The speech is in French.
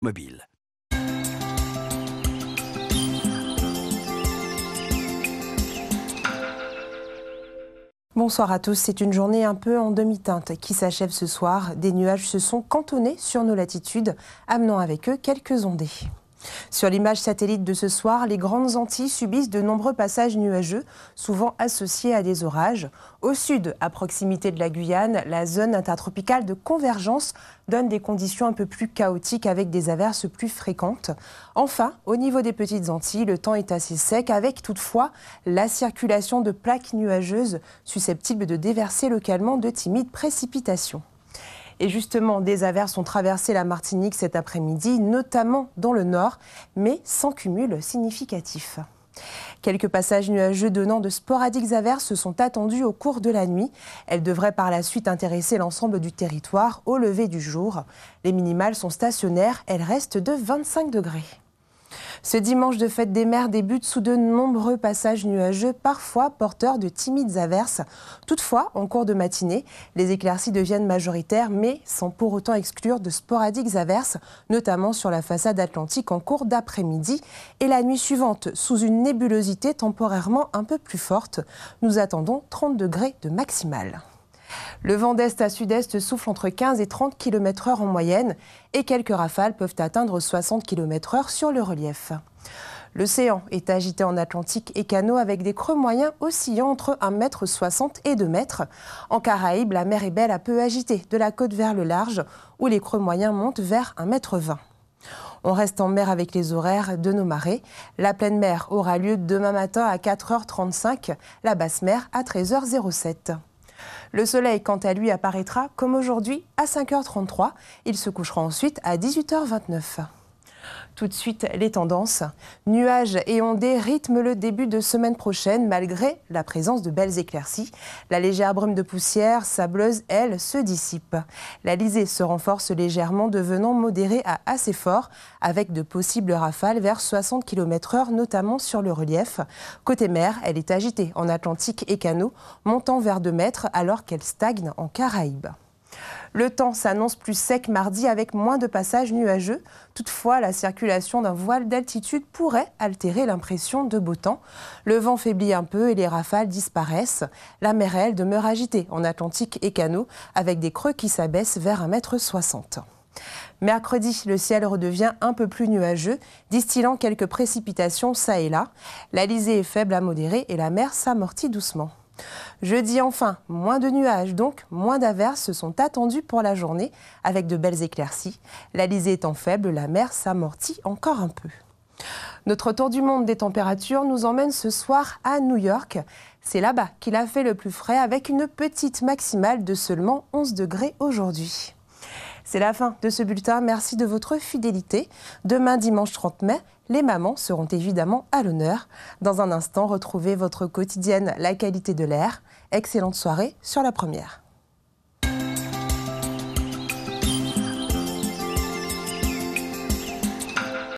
mobile. Bonsoir à tous, c'est une journée un peu en demi-teinte qui s'achève ce soir. Des nuages se sont cantonnés sur nos latitudes, amenant avec eux quelques ondées. Sur l'image satellite de ce soir, les Grandes Antilles subissent de nombreux passages nuageux, souvent associés à des orages. Au sud, à proximité de la Guyane, la zone intertropicale de convergence donne des conditions un peu plus chaotiques avec des averses plus fréquentes. Enfin, au niveau des Petites Antilles, le temps est assez sec avec toutefois la circulation de plaques nuageuses susceptibles de déverser localement de timides précipitations. Et justement, des averses ont traversé la Martinique cet après-midi, notamment dans le nord, mais sans cumul significatif. Quelques passages nuageux donnant de sporadiques averses sont attendus au cours de la nuit. Elles devraient par la suite intéresser l'ensemble du territoire au lever du jour. Les minimales sont stationnaires, elles restent de 25 degrés. Ce dimanche de fête des mers débute sous de nombreux passages nuageux, parfois porteurs de timides averses. Toutefois, en cours de matinée, les éclaircies deviennent majoritaires, mais sans pour autant exclure de sporadiques averses, notamment sur la façade atlantique en cours d'après-midi. Et la nuit suivante, sous une nébulosité temporairement un peu plus forte, nous attendons 30 degrés de maximale. Le vent d'est à sud-est souffle entre 15 et 30 km/h en moyenne et quelques rafales peuvent atteindre 60 km/h sur le relief. L'océan est agité en Atlantique et canaux avec des creux moyens oscillant entre 1,60 m et 2 m. En Caraïbes, la mer est belle à peu agitée, de la côte vers le large, où les creux moyens montent vers 1,20 m. On reste en mer avec les horaires de nos marées. La pleine mer aura lieu demain matin à 4h35, la basse mer à 13h07. Le soleil, quant à lui, apparaîtra comme aujourd'hui à 5h33. Il se couchera ensuite à 18h29. Tout de suite, les tendances. Nuages et ondées rythment le début de semaine prochaine malgré la présence de belles éclaircies. La légère brume de poussière sableuse, elle, se dissipe. La lisée se renforce légèrement, devenant modérée à assez fort, avec de possibles rafales vers 60 km/h, notamment sur le relief. Côté mer, elle est agitée en Atlantique et canaux, montant vers 2 mètres alors qu'elle stagne en Caraïbes. Le temps s'annonce plus sec mardi avec moins de passages nuageux. Toutefois, la circulation d'un voile d'altitude pourrait altérer l'impression de beau temps. Le vent faiblit un peu et les rafales disparaissent. La mer, elle, demeure agitée en Atlantique et canaux avec des creux qui s'abaissent vers 1,60 m. Mercredi, le ciel redevient un peu plus nuageux, distillant quelques précipitations ça et là. La lisée est faible à modérée et la mer s'amortit doucement. Jeudi enfin, moins de nuages, donc moins d'averses sont attendues pour la journée avec de belles éclaircies. La lisée étant faible, la mer s'amortit encore un peu. Notre tour du monde des températures nous emmène ce soir à New York. C'est là-bas qu'il a fait le plus frais avec une petite maximale de seulement 11 degrés aujourd'hui. C'est la fin de ce bulletin, merci de votre fidélité. Demain, dimanche 30 mai, les mamans seront évidemment à l'honneur. Dans un instant, retrouvez votre quotidienne La qualité de l'air. Excellente soirée sur La Première.